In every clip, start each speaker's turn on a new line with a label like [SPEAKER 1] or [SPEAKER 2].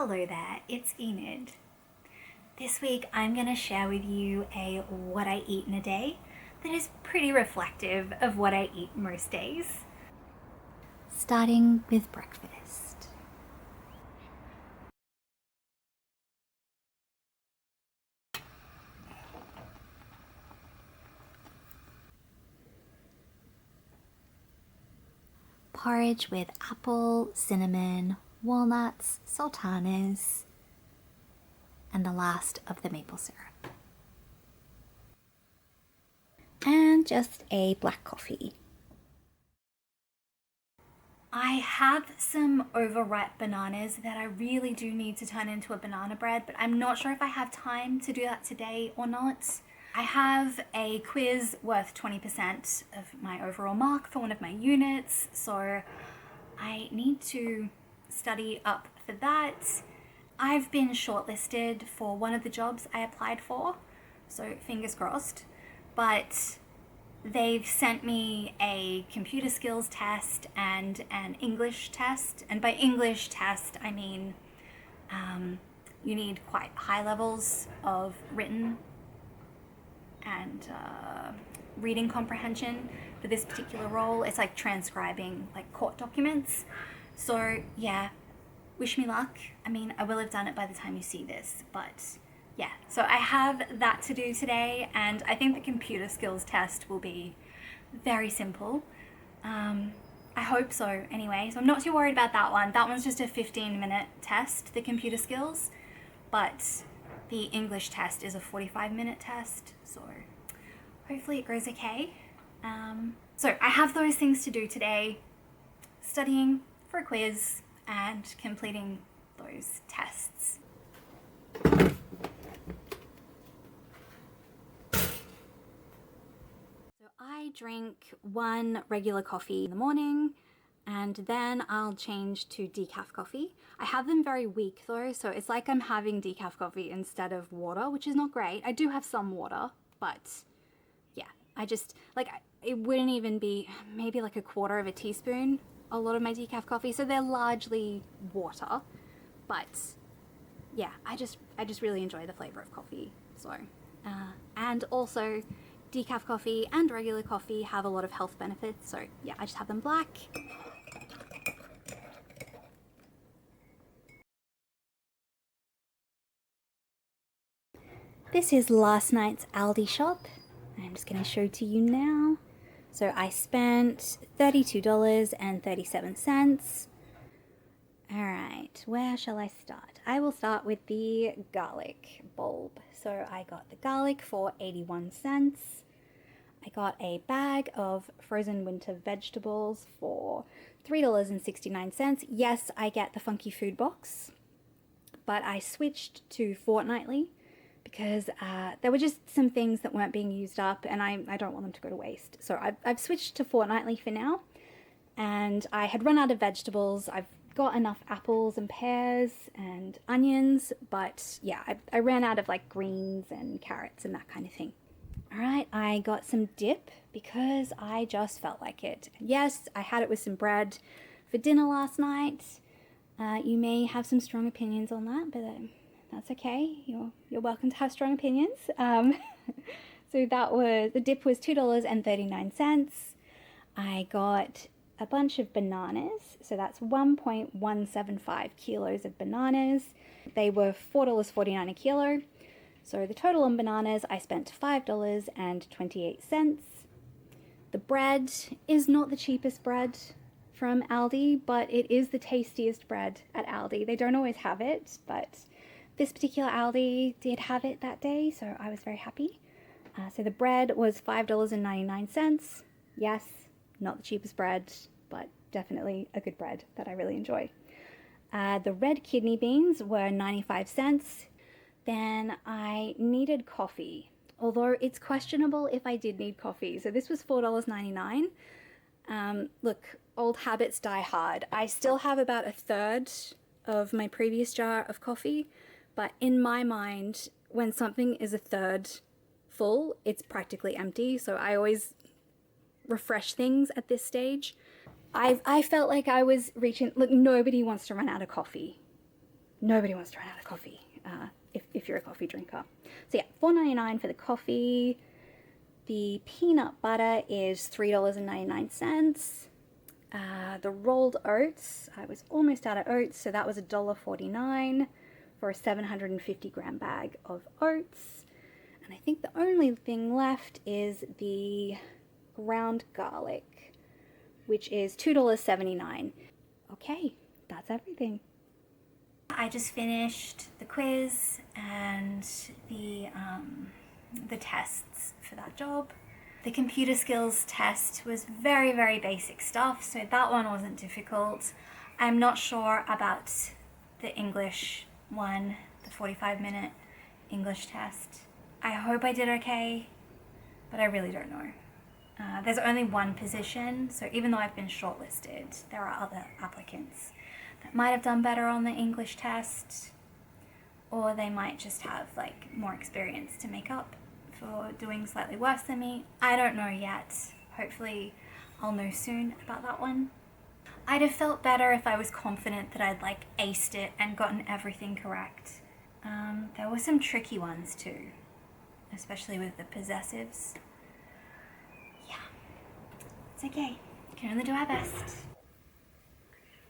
[SPEAKER 1] Hello there, it's Enid. This week I'm going to share with you a what I eat in a day that is pretty reflective of what I eat most days. Starting with breakfast. Porridge with apple, cinnamon, walnuts, sultanas, and the last of the maple syrup. And just a black coffee. I have some overripe bananas that I really do need to turn into a banana bread, but I'm not sure if I have time to do that today or not. I have a quiz worth 20% of my overall mark for one of my units, so I need to study up for that. I've been shortlisted for one of the jobs I applied for, so fingers crossed, but they've sent me a computer skills test and an English test. And by English test, I mean you need quite high levels of written and reading comprehension for this particular role. It's like transcribing like court documents. So yeah, wish me luck. I mean, I will have done it by the time you see this, but yeah, so I have that to do today, and I think the computer skills test will be very simple. I hope so anyway, so I'm not too worried about that one. That one's just a 15-minute test, the computer skills, but the English test is a 45-minute test, so hopefully it goes okay. So I have those things to do today, studying for a quiz and completing those tests. I drink one regular coffee in the morning, and then I'll change to decaf coffee. I have them very weak though, so it's like I'm having decaf coffee instead of water, which is not great. I do have some water, but yeah, I just, like, it wouldn't even be maybe like a quarter of a teaspoon, a lot of my decaf coffee, so they're largely water, but yeah, I just really enjoy the flavor of coffee, so, and also decaf coffee and regular coffee have a lot of health benefits, so yeah, I just have them black. This is last night's Aldi shop. I'm just going to show to you now. So I spent $32.37. Alright, where shall I start? I will start with the garlic bulb. So I got the garlic for 81 cents. I got a bag of frozen winter vegetables for $3.69. Yes, I get the funky food box, but I switched to fortnightly because there were just some things that weren't being used up, and I don't want them to go to waste. So I've switched to fortnightly for now, and I had run out of vegetables. I've got enough apples and pears and onions, but yeah, I ran out of like greens and carrots and that kind of thing. Alright, I got some dip because I just felt like it. Yes, I had it with some bread for dinner last night. You may have some strong opinions on that, but that's okay. You're welcome to have strong opinions. So the dip was $2.39. I got a bunch of bananas, so that's 1.175 kilos of bananas. They were $4.49 a kilo. So the total on bananas, I spent $5.28. The bread is not the cheapest bread from Aldi, but it is the tastiest bread at Aldi. They don't always have it, but this particular Aldi did have it that day, so I was very happy. So the bread was $5.99. Yes, not the cheapest bread, but definitely a good bread that I really enjoy. The red kidney beans were 95 cents. Then I needed coffee, although it's questionable if I did need coffee. So this was $4.99. Look, old habits die hard. I still have about a third of my previous jar of coffee, but in my mind, when something is a third full, it's practically empty. So I always refresh things at this stage. I felt like I was reaching, look, nobody wants to run out of coffee. nobody wants to run out of coffee if you're a coffee drinker. So yeah, $4.99 for the coffee. The peanut butter is $3.99. The rolled oats, I was almost out of oats, so that was $1.49 for a 750 gram bag of oats. And I think the only thing left is the ground garlic, which is $2.79. Okay, that's everything. I just finished the quiz and the tests for that job. The computer skills test was very, very basic stuff, so that one wasn't difficult. I'm not sure about the English one, the 45-minute English test. I hope I did okay, but I really don't know. There's only one position, so even though I've been shortlisted, there are other applicants that might have done better on the English test, or they might just have like more experience to make up for doing slightly worse than me. I don't know yet. Hopefully I'll know soon about that one. I'd have felt better if I was confident that I'd like aced it and gotten everything correct. There were some tricky ones too, especially with the possessives. Yeah, it's okay. Can only do our best.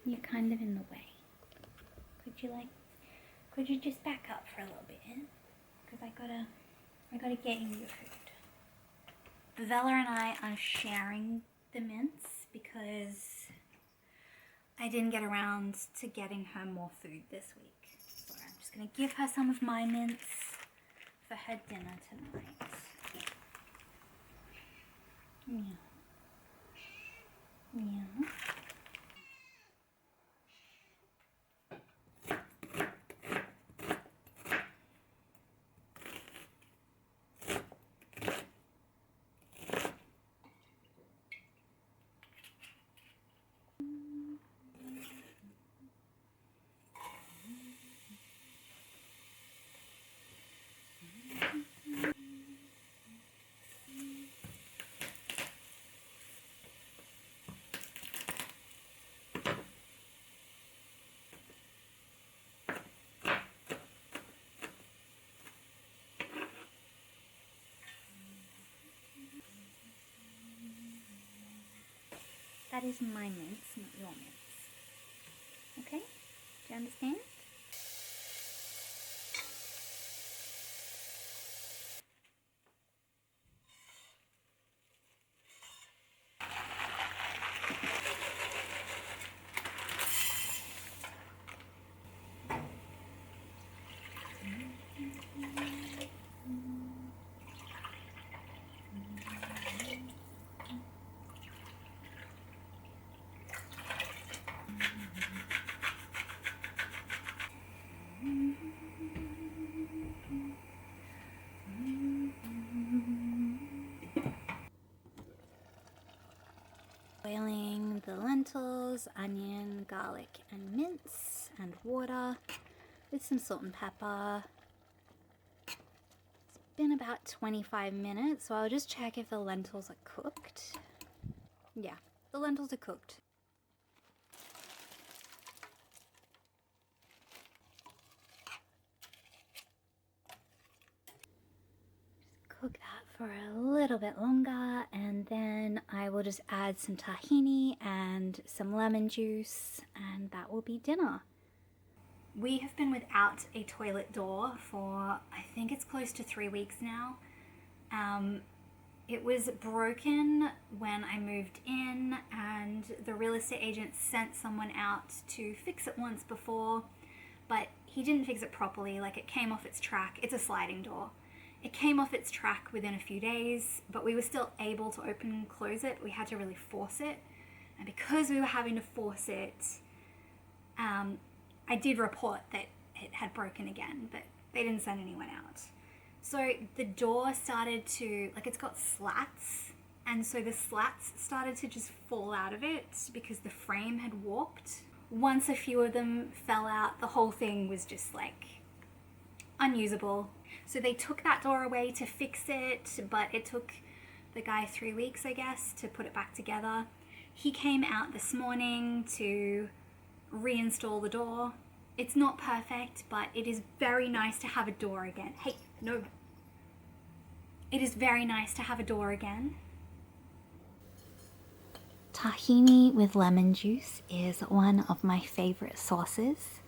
[SPEAKER 1] You're kind of in the way. Could you just back up for a little bit? Because I gotta get you your food. Bella and I are sharing the mince because I didn't get around to getting her more food this week. So I'm just gonna give her some of my mince for her dinner tonight. Yeah. Yeah. That is my mince, not your mince. Okay? Do you understand? Boiling the lentils, onion, garlic, and mince, and water with some salt and pepper. It's been about 25 minutes, so I'll just check if the lentils are cooked. Yeah, the lentils are cooked. Cook that for a little bit longer, and then I will just add some tahini and some lemon juice, and that will be dinner. We have been without a toilet door for, I think it's close to 3 weeks now. It was broken when I moved in, and the real estate agent sent someone out to fix it once before, but he didn't fix it properly. Like, it came off its track. It's a sliding door. It came off its track within a few days, but we were still able to open and close it. We had to really force it. And because we were having to force it, I did report that it had broken again, but they didn't send anyone out. So the door started to, like, it's got slats, and so the slats started to just fall out of it because the frame had warped. Once a few of them fell out, the whole thing was just like unusable. So they took that door away to fix it, but it took the guy 3 weeks, I guess, to put it back together. He came out this morning to reinstall the door. It's not perfect, but it is very nice to have a door again. Hey, no. It is very nice to have a door again. Tahini with lemon juice is one of my favorite sauces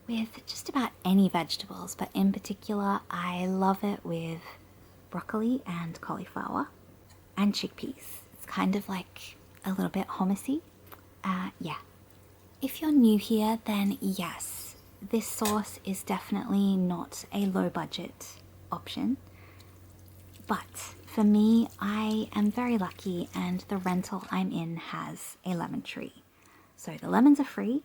[SPEAKER 1] with just about any vegetables, but in particular, I love it with broccoli and cauliflower and chickpeas. It's kind of like a little bit hummusy. Yeah. If you're new here, then yes, this sauce is definitely not a low budget option. But for me, I am very lucky and the rental I'm in has a lemon tree. So the lemons are free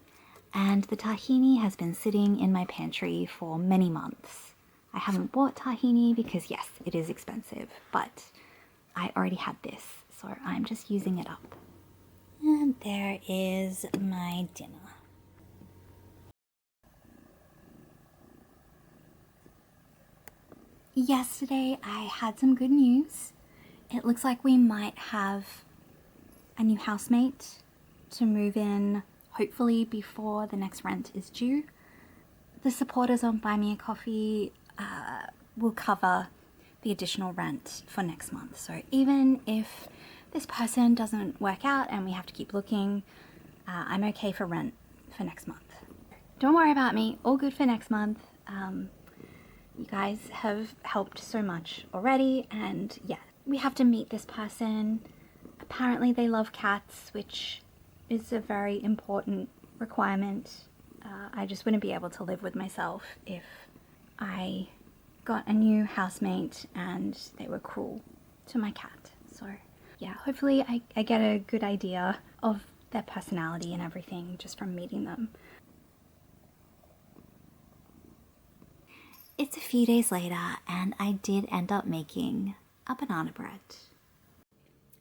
[SPEAKER 1] and the tahini has been sitting in my pantry for many months. I haven't bought tahini because yes, it is expensive, but I already had this, so I'm just using it up. And there is my dinner. Yesterday I had some good news. It looks like we might have a new housemate to move in, hopefully before the next rent is due. The supporters on Buy Me a Coffee will cover the additional rent for next month. So even if this person doesn't work out and we have to keep looking, I'm okay for rent for next month. Don't worry about me, all good for next month. You guys have helped so much already, and yeah, we have to meet this person. Apparently they love cats, which is a very important requirement. I just wouldn't be able to live with myself if I got a new housemate and they were cruel to my cat. So yeah, hopefully I get a good idea of their personality and everything just from meeting them. It's a few days later and I did end up making a banana bread.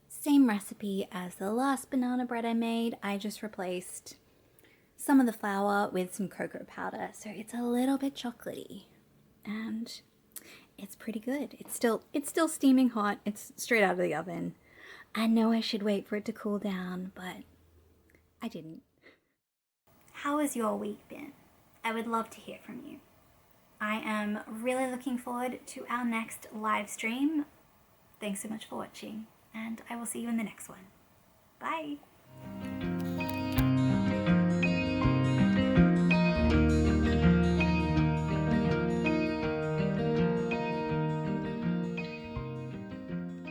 [SPEAKER 1] Same recipe as the last banana bread I made, I just replaced some of the flour with some cocoa powder, so it's a little bit chocolatey and it's pretty good. It's still steaming hot, it's straight out of the oven. I know I should wait for it to cool down, but I didn't. How has your week been? I would love to hear from you. I am really looking forward to our next live stream. Thanks so much for watching, and I will see you in the next one. Bye!